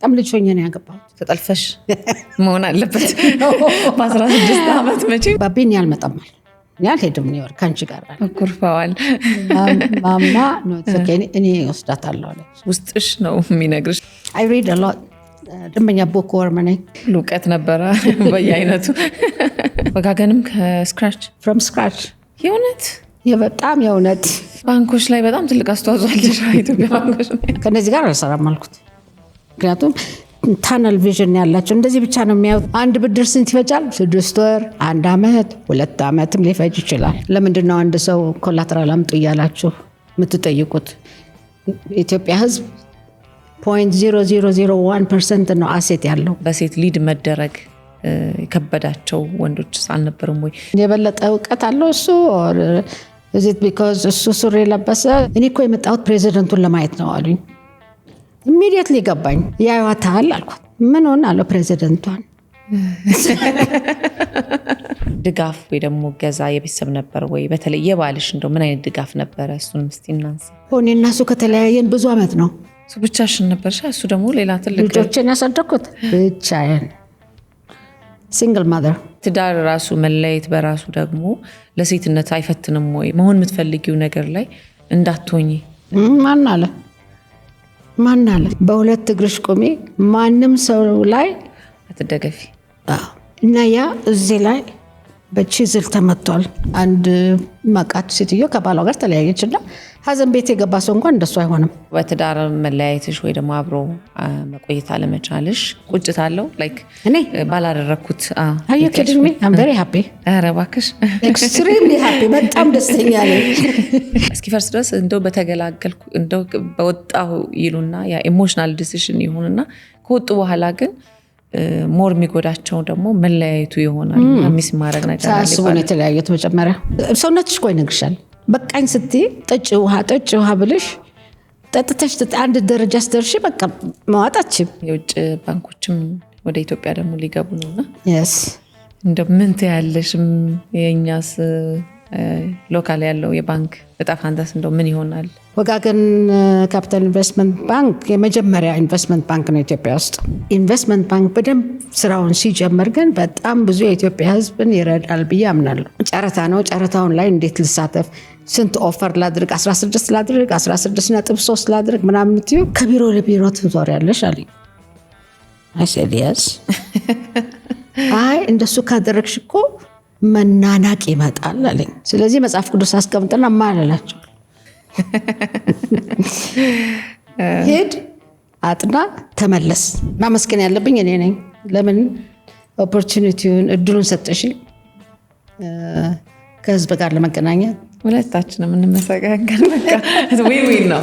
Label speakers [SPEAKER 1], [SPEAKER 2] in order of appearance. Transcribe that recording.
[SPEAKER 1] በጣም ልጅ ሆኜ ነው ያገባሁት።
[SPEAKER 2] ተጠልፈሽ መሆን አለበት በ16 ዓመት መቼ
[SPEAKER 1] ባቢን ያልመጣማል ያልሄድም ነው ካንቺ ጋር
[SPEAKER 2] ኩርፋዋል
[SPEAKER 1] ማማ ነው እኔ ወስዳታለሁ አለች።
[SPEAKER 2] ውስጥሽ ነው የሚነግርሽ።
[SPEAKER 1] I read a lot ደምበኛ ቦክ ወርመኔ
[SPEAKER 2] ሉቀት ነበረ በየአይነቱ። ወጋገንም ከስክራች
[SPEAKER 1] from scratch
[SPEAKER 2] የእውነት
[SPEAKER 1] በጣም የእውነት
[SPEAKER 2] ባንኮች ላይ በጣም ትልቅ አስተዋጽኦ አለሽ ኢትዮጵያ ባንኮች ላይ።
[SPEAKER 1] ከነዚህ ጋር አልሰራም አልኩት። ምክንያቱም ታነል ቪዥን ያላቸው እንደዚህ ብቻ ነው የሚያዩት። አንድ ብድር ስንት ይፈጃል? 6 ወር፣ 1 ዓመት፣ 2 ዓመትም ሊፈጅ ይችላል። ለምንድን ነው አንድ ሰው ኮላተራል አምጡ እያላችሁ የምትጠይቁት? ኢትዮጵያ ሕዝብ 0.0001% ነው አሴት ያለው።
[SPEAKER 2] በሴት ሊድ መደረግ የከበዳቸው ወንዶች አልነበሩም ወይ?
[SPEAKER 1] የበለጠ እውቀት አለው እሱ እዚህ ቢኮዝ እሱ ሱሪ ለበሰ። እኔ እኮ የመጣሁት ፕሬዚደንቱን ለማየት ነው አሉኝ። ኢሚዲየትሊ ገባኝ። ያዩዋታል አልኳት። ምን ሆነ አለው ፕሬዚደንቷን።
[SPEAKER 2] ድጋፍ ወይ ደግሞ ገዛ የቤተሰብ ነበር ወይ? በተለይ የባልሽ እንደው ምን አይነት ድጋፍ ነበረ? እሱን እስቲ እናንሳ።
[SPEAKER 1] እኔ እና እሱ ከተለያየን ብዙ ዓመት ነው።
[SPEAKER 2] እሱ ብቻሽን ነበርሽ? እሱ ደግሞ ሌላ ትልቅ
[SPEAKER 1] ልጆችን ያሳደግኩት ብቻዬን ሲንግል ማዘር።
[SPEAKER 2] ትዳር ራሱ መለየት በራሱ ደግሞ ለሴትነት አይፈትንም ወይ? መሆን የምትፈልጊው ነገር ላይ እንዳትሆኚ
[SPEAKER 1] ማን አለ? በሁለት እግርሽ ቁሚ፣ ማንም ሰው ላይ
[SPEAKER 2] አትደገፊ።
[SPEAKER 1] እና ያ እዚህ ላይ በቺዝል ተመቷል። አንድ ማቃት ሴትዮ ከባሏ ጋር ተለያየች እና ሀዘን ቤት የገባ ሰው እንኳን እንደሱ አይሆንም።
[SPEAKER 2] በትዳር መለያየትሽ ወይ ደግሞ አብሮ መቆየት አለመቻልሽ ቁጭት አለው? ላይክ
[SPEAKER 1] እኔ
[SPEAKER 2] ባላደረኩት
[SPEAKER 1] አዩ ኪዲንግ ሚ አም ቬሪ ሃፒ።
[SPEAKER 2] ኧረ እባክሽ
[SPEAKER 1] ኤክስትሪምሊ ሃፒ፣ በጣም ደስተኛ ነኝ።
[SPEAKER 2] እስኪፈርስ ድረስ እንደው በተገላገልኩ እንደው በወጣሁ ይሉና ያ ኢሞሽናል ዲሲዥን ይሁንና ከወጡ በኋላ ግን ሞር የሚጎዳቸው ደግሞ መለያየቱ ይሆናል። ሚስ ማድረግ ነገር አለ።
[SPEAKER 1] ሳስቡ ነው የተለያዩት። መጀመሪያ ሰውነትሽ እኮ ይነግርሻል። በቃኝ ስትይ ጠጪ ውሃ ብልሽ ጠጥተሽ አንድ ደረጃ ስትደርሺ በቃ መዋጣችም።
[SPEAKER 2] የውጭ ባንኮችም ወደ ኢትዮጵያ ደግሞ ሊገቡ ነውና
[SPEAKER 1] yes
[SPEAKER 2] እንደው ምን ትያለሽም? የኛስ ሎካል ያለው የባንክ እጣ ፋንታስ እንደው ምን ይሆናል?
[SPEAKER 1] ወጋገን ካፒታል ኢንቨስትመንት ባንክ የመጀመሪያ ኢንቨስትመንት ባንክ ነው ኢትዮጵያ ውስጥ። ኢንቨስትመንት ባንክ በደንብ ስራውን ሲጀምር ግን በጣም ብዙ የኢትዮጵያ ሕዝብን ይረዳል ብዬ አምናለሁ። ጨረታ ነው። ጨረታውን ላይ እንዴት ልሳተፍ፣ ስንት ኦፈር ላድርግ፣ 16 ላድርግ፣ 16.3 ላድርግ ምናምን ትዩ ከቢሮ ለቢሮ ትዞሪያለሽ አለኝ። I said yes አይ እንደሱ ካደረግሽ እኮ መናናቅ ይመጣል አለኝ። ስለዚህ መጽሐፍ ቅዱስ አስቀምጥና ማለላቸው ሄድ አጥና ተመለስ። ማመስገን ያለብኝ እኔ ነኝ። ለምን ኦፖርቹኒቲውን እድሉን ሰጠሽኝ ከህዝብ ጋር ለመገናኘት።
[SPEAKER 2] ሁለታችንም እንመሰጋገን። በቃ ዊን ነው።